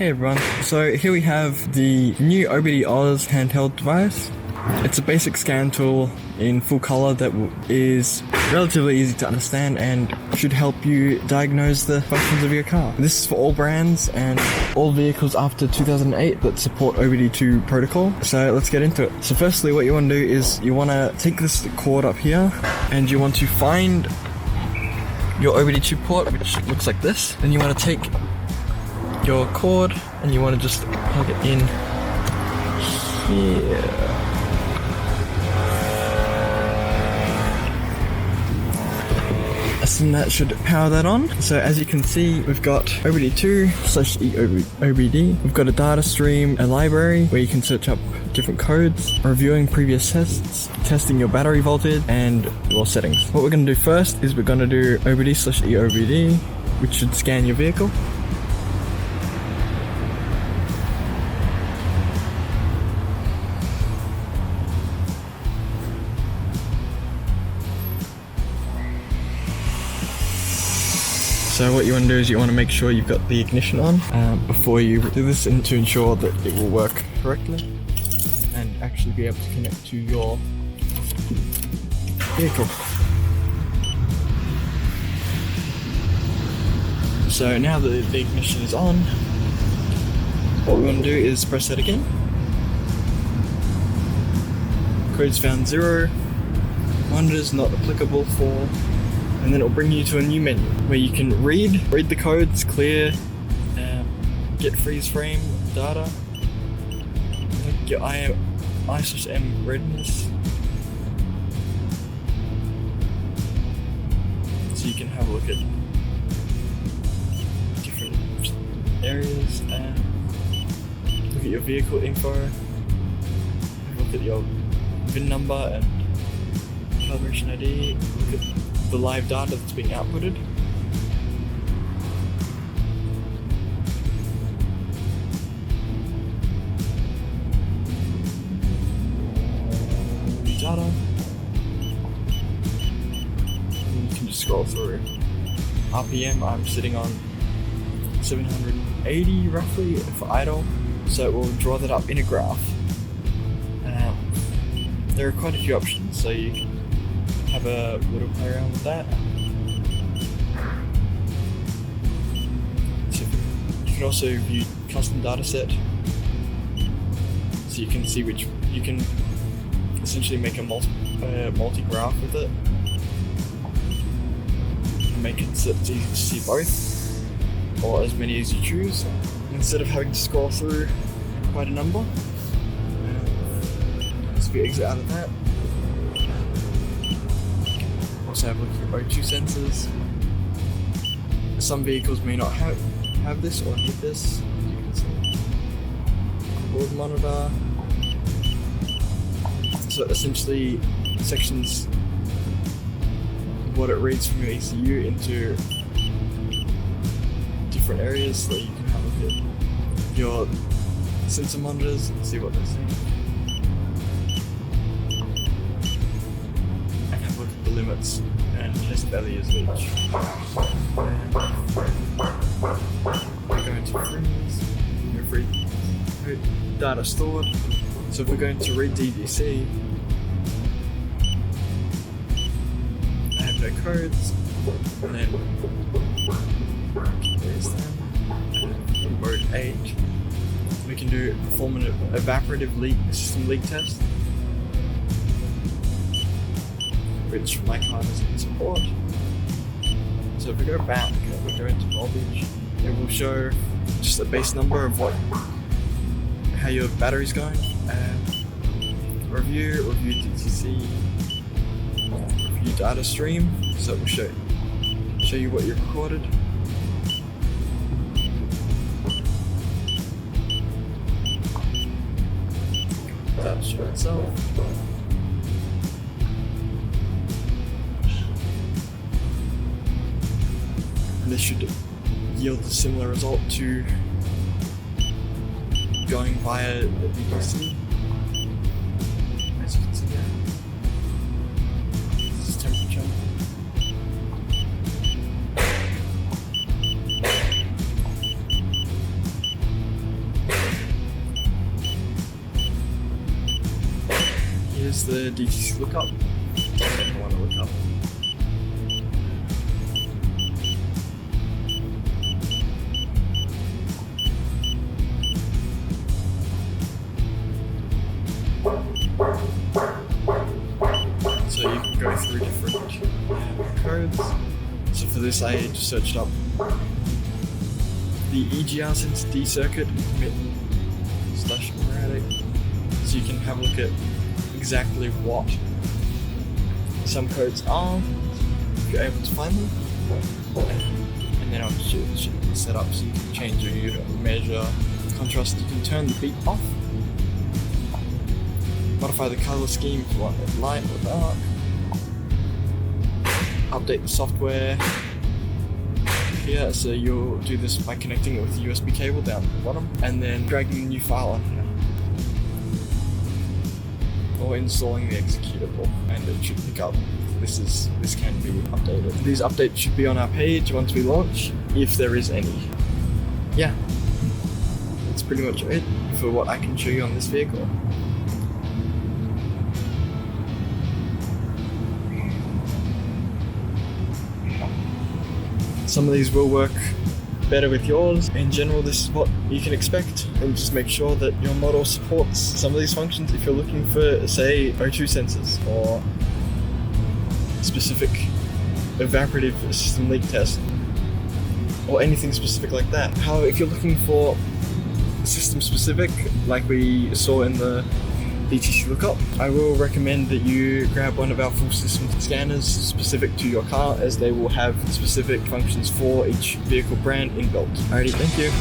Hey everyone, so here we have the new OBD-AUS handheld device. It's a basic scan tool in full color that is relatively easy to understand and should help you diagnose the functions of your car. This is for all brands and all vehicles after 2008 that support OBD2 protocol. So let's get into it. So firstly, what you want to do is you want to take this cord up here and you want to find your OBD2 port, which looks like this. Then you want to take your cord and you want to just plug it in here. And that should power that on. So as you can see, we've got OBD2/OBD. We've got a data stream, a library where you can search up different codes, reviewing previous tests, testing your battery voltage, and your settings. What we're going to do first is we're going to do OBD/OBD, which should scan your vehicle. So what you want to do is you want to make sure you've got the ignition on before you do this, and to ensure that it will work correctly and actually be able to connect to your vehicle. So now that the ignition is on, what we want to do is press that again. Codes found 0, monitors not applicable for, and then it'll bring you to a new menu where you can read the codes, clear, get freeze frame data, your I/M readiness, so you can have a look at different areas and look at your vehicle info, have a look at your VIN number and calibration ID, look at the live data that's being outputted. New data. And you can just scroll through. RPM, I'm sitting on 780 roughly for idle, so it will draw that up in a graph. There are quite a few options, so you can have a little play around with that. So you can also view custom data set, so you can see which you can essentially make a multi-graph with it and make it so it's easy to see both, or as many as you choose, instead of having to scroll through quite a number. So if you exit out of that, also have a look at your O2 sensors. Some vehicles may not have this or need this, as you can see. Board monitor. So essentially sections what it reads from your ECU into different areas, so you can have a look at your sensor monitors and see what they're saying. Limits and test values of each. We're going to freeze, data stored. So if we're going to read DDC, I have no codes, and then there's them. In mode 8, we can perform an evaporative system leak test, which my car doesn't support. So if we go back and we go into voltage, it will show just a base number of how your battery's going. Review DTC, review data stream, so it will show you what you recorded. That'll show itself. And this should yield a similar result to going via the DDC. As you can see there, this is temperature. is the DTC lookup. I want to look up. So you can go through different codes. So for this I just searched up the EGR since D circuit /numeric, so you can have a look at exactly what some codes are if you're able to find them, and then I'll should be set up so you can change your unit measure, contrast. You can turn the beat off, modify the color scheme if you want it light or dark, update the software. Yeah, so you'll do this by connecting it with a USB cable down at the bottom and then dragging a new file on here. Or installing the executable, and it should pick up. This can be updated. These updates should be on our page once we launch, if there is any. Yeah, that's pretty much it for what I can show you on this vehicle. Some of these will work better with yours. In general, this is what you can expect, and just make sure that your model supports some of these functions if you're looking for, say, O2 sensors or specific evaporative system leak test or anything specific like that. However, if you're looking for system specific, like we saw in the DTC lookup, I will recommend that you grab one of our full system scanners specific to your car, as they will have specific functions for each vehicle brand inbuilt. Alrighty, thank you.